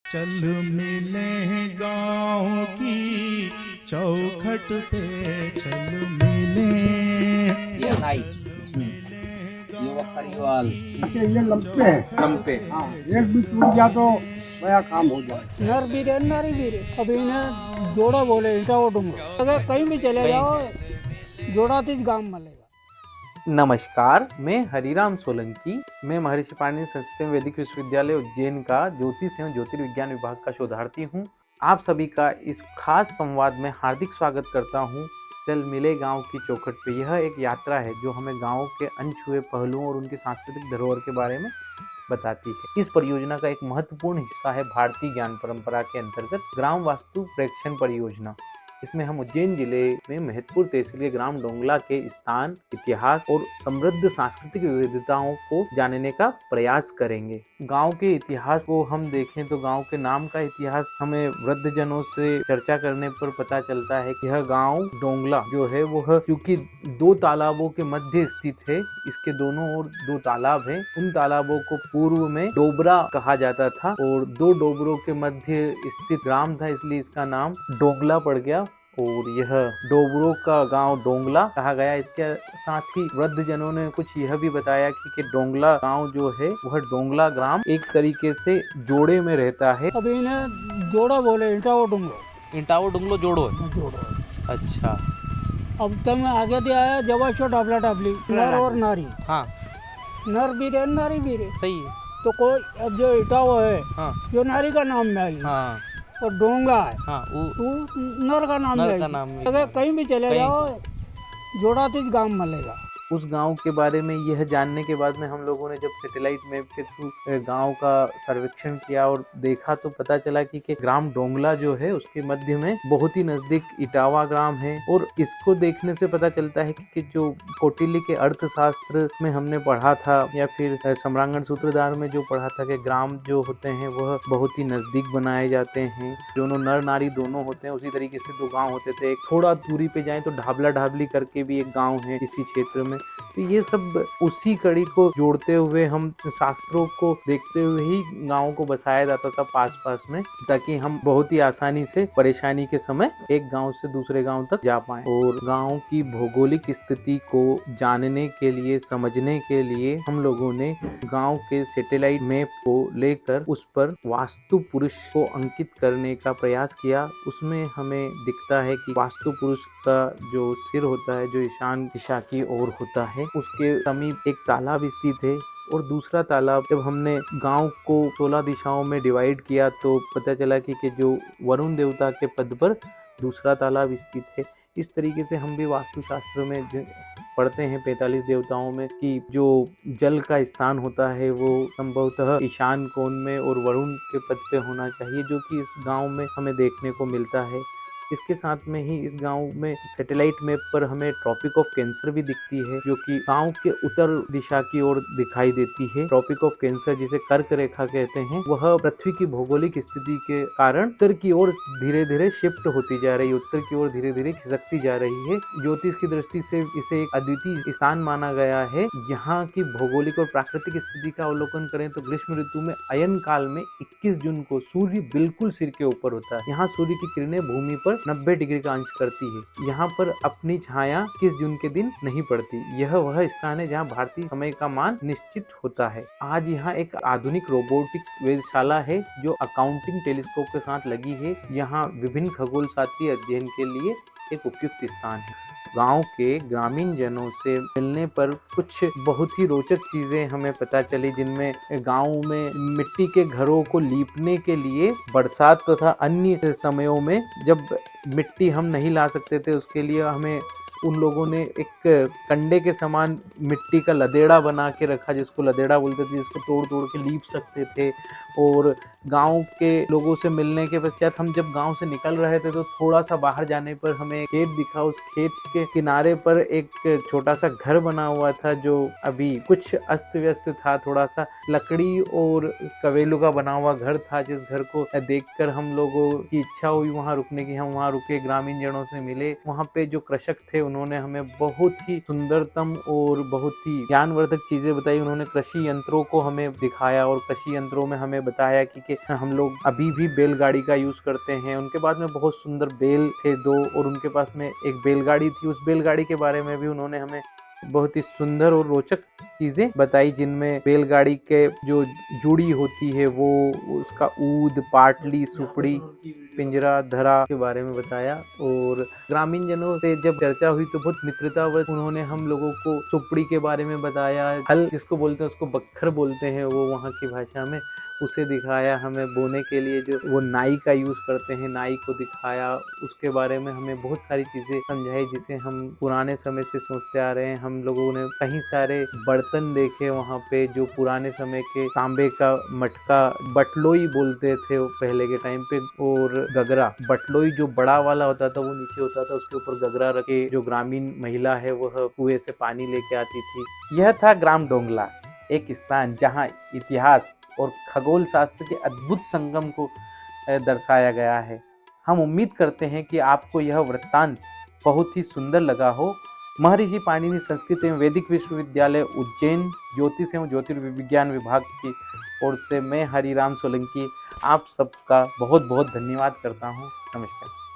चल मिले गाँव की चौखट पे, चल मिले ये नाई ये वक्करीवाल ये लंपे हैं। लंपे हाँ, एक भी टूट गया तो बड़ा काम हो जाए। नर भी रहे नारी भी रहे। अब इन्हें जोड़ा बोले इटा उठूंगा, अगर कहीं भी चले जाओ जोड़ा तीज गांव मिलेगा। नमस्कार, मैं हरिराम सोलंकी। मैं महर्षि पाणिनि संस्कृत वैदिक विश्वविद्यालय उज्जैन का ज्योतिष एवं ज्योतिर्विज्ञान विभाग का शोधार्थी हूँ। आप सभी का इस खास संवाद में हार्दिक स्वागत करता हूँ। चल मिले गांव की चौखट पे। यह एक यात्रा है जो हमें गांव के अनछुए पहलुओं और उनकी सांस्कृतिक धरोहर के बारे में बताती है। इस परियोजना का एक महत्वपूर्ण हिस्सा है भारतीय ज्ञान परंपरा के अंतर्गत ग्राम वास्तु प्रेक्षण परियोजना। इसमें हम उज्जैन जिले में महत्वपूर्ण तहसील ग्राम डोंगला के स्थान, इतिहास और समृद्ध सांस्कृतिक विविधताओं को जानने का प्रयास करेंगे। गांव के इतिहास को हम देखें तो गांव के नाम का इतिहास हमें वृद्ध जनों से चर्चा करने पर पता चलता है कि यह गांव डोंगला जो है वह क्योंकि दो तालाबों के मध्य स्थित है, इसके दोनों ओर दो तालाब हैं। उन तालाबों को पूर्व में डोबरा कहा जाता था और दो डोबरों के मध्य स्थित ग्राम था, इसलिए इसका नाम डोंगला पड़ गया और यह डोबरों का गांव डोंगला कहा गया। इसके साथ ही वृद्ध जनों ने कुछ यह भी बताया कि डोंगला गांव जो है वह डोंगला ग्राम एक तरीके से जोड़े में रहता है। अब इन्हें जोड़ा बोले इटा उठूंगा, इंटाओ डुंगलो जोड़ो है। जोड़ा। अच्छा, अब तब मैं आगे दिया है जवाशो डाबला डाबली, नर और नारी। हाँ नर भी रहे नारी भी रहे। सही है। तो कोई अब जो इटाओ है हाँ जो नारी का नाम में आई, हाँ और डोंगा है हाँ वो नर का नाम नर में का आई। नाम में। अगर कहीं भी चले जाओ जोड़ा तीज गांव मिलेगा। उस गांव के बारे में यह जानने के बाद में हम लोगों ने जब सैटेलाइट मैप के थ्रू गांव का सर्वेक्षण किया और देखा तो पता चला कि ग्राम डोंगला जो है उसके मध्य में बहुत ही नजदीक इटावा ग्राम है। और इसको देखने से पता चलता है कि जो कौटिल्य के अर्थशास्त्र में हमने पढ़ा था या फिर सम्रांगण सूत्रधार में जो पढ़ा था कि ग्राम जो होते हैं वह बहुत ही नजदीक बनाए जाते हैं, दोनों नर नारी दोनों होते हैं। उसी तरीके से दो गाँव होते थे। एक थोड़ा दूरी पे जाए तो ढाबला ढाबली करके भी एक गाँव है इसी क्षेत्र में। तो ये सब उसी कड़ी को जोड़ते हुए हम शास्त्रों को देखते हुए ही गाँव को बसाया जाता था पास पास में, ताकि हम बहुत ही आसानी से परेशानी के समय एक गांव से दूसरे गांव तक जा पाएं। और गांव की भौगोलिक स्थिति को जानने के लिए, समझने के लिए हम लोगों ने गांव के सैटेलाइट मैप को लेकर उस पर वास्तु पुरुष को अंकित करने का प्रयास किया। उसमें हमें दिखता है कि वास्तु पुरुष का जो सिर होता है जो ईशान दिशा की ओर होता है, उसके समीप एक तालाब स्थित है। और दूसरा तालाब, जब हमने गांव को 16 दिशाओं में डिवाइड किया तो पता चला कि जो वरुण देवता के पद पर दूसरा तालाब स्थित है। इस तरीके से हम भी वास्तुशास्त्र में पढ़ते हैं 45 देवताओं में कि जो जल का स्थान होता है वो संभवतः ईशान कोण में और वरुण के पद पे होना चाहिए, जो कि इस गांव में हमें देखने को मिलता है। इसके साथ में ही इस गांव में सैटेलाइट मैप पर हमें ट्रॉपिक ऑफ कैंसर भी दिखती है, जो कि गांव के उत्तर दिशा की ओर दिखाई देती है। ट्रॉपिक ऑफ कैंसर जिसे कर्क रेखा कहते हैं, वह पृथ्वी की भौगोलिक स्थिति के कारण उत्तर की ओर धीरे धीरे शिफ्ट होती जा रही है, उत्तर की ओर धीरे धीरे खिसकती जा रही है। ज्योतिष की दृष्टि से इसे एक अद्वितीय स्थान माना गया है। यहाँ की भौगोलिक और प्राकृतिक स्थिति का अवलोकन करें तो ग्रीष्म ऋतु में अयन काल में 21 जून को सूर्य बिल्कुल सिर के ऊपर होता है। यहाँ सूर्य की किरणें भूमि पर 90 डिग्री का अंश करती है। यहाँ पर अपनी छाया 21 जून के दिन नहीं पड़ती। यह वह स्थान है जहाँ भारतीय समय का मान निश्चित होता है। आज यहाँ एक आधुनिक रोबोटिक वेधशाला है जो अकाउंटिंग टेलीस्कोप के साथ लगी है। यहाँ विभिन्न खगोल शास्त्रीय अध्ययन के लिए एक उपयुक्त स्थान है। गांव के ग्रामीण जनों से मिलने पर कुछ बहुत ही रोचक चीजें हमें पता चली, जिनमें गांव में मिट्टी के घरों को लीपने के लिए बरसात तथा अन्य समयों में जब मिट्टी हम नहीं ला सकते थे, उसके लिए हमें उन लोगों ने एक कंडे के समान मिट्टी का लदेड़ा बना के रखा, जिसको लदेड़ा बोलते थे, जिसको तोड़ तोड़ के लीप सकते थे। और गांव के लोगों से मिलने के पश्चात हम जब गांव से निकल रहे थे तो थोड़ा सा बाहर जाने पर हमें खेत दिखा। उस खेत के किनारे पर एक छोटा सा घर बना हुआ था जो अभी कुछ अस्त व्यस्त था, थोड़ा सा लकड़ी और कवेलू का बना हुआ घर था, जिस घर को देखकर हम लोगों की इच्छा हुई वहां रुकने की। हम वहां रुके, ग्रामीण जनों से मिले। वहां पे जो कृषक थे उन्होंने हमें बहुत ही सुंदरतम और बहुत ही ज्ञानवर्धक चीजें बताई। उन्होंने कृषि यंत्रों को हमें दिखाया और कृषि यंत्रों में हमें बताया कि हम लोग अभी भी बैलगाड़ी का यूज करते हैं। उनके बाद में बहुत सुंदर बैल थे 2 और उनके पास में एक बैलगाड़ी थी। उस बैलगाड़ी के बारे में भी उन्होंने हमें बहुत ही सुंदर और रोचक चीजें बताई, जिनमें बैलगाड़ी के जो जुड़ी होती है वो उसका ऊद, पाटली, सुपड़ी, पिंजरा, धरा के बारे में बताया। और ग्रामीण जनों से जब चर्चा हुई तो बहुत मित्रतावश उन्होंने हम लोगों को सुपड़ी के बारे में बताया। हल जिसको बोलते हैं उसको बक्खर बोलते हैं वो वहाँ की भाषा में, उसे दिखाया। हमें बोने के लिए जो वो नाई का यूज करते हैं, नाई को दिखाया। उसके बारे में हमें बहुत सारी चीजें समझाई जिसे हम पुराने समय से सोचते आ रहे हैं। हम लोगों ने कई सारे बर्तन देखे वहाँ पे जो पुराने समय के तांबे का मटका, बटलोई बोलते थे वो पहले के टाइम पे, और गगरा। बटलोई जो बड़ा वाला होता था वो नीचे होता था, उसके ऊपर गगरा रखे जो ग्रामीण महिला है वह कुएं से पानी लेके आती थी। यह था ग्राम डोंगला, एक स्थान जहाँ इतिहास और खगोल शास्त्र के अद्भुत संगम को दर्शाया गया है। हम उम्मीद करते हैं कि आपको यह वृत्तांत बहुत ही सुंदर लगा हो। महर्षि पाणिनि संस्कृत एवं वैदिक विश्वविद्यालय उज्जैन ज्योतिष एवं ज्योतिर्विज्ञान विभाग की ओर से मैं हरिराम सोलंकी आप सबका बहुत बहुत धन्यवाद करता हूँ। नमस्कार।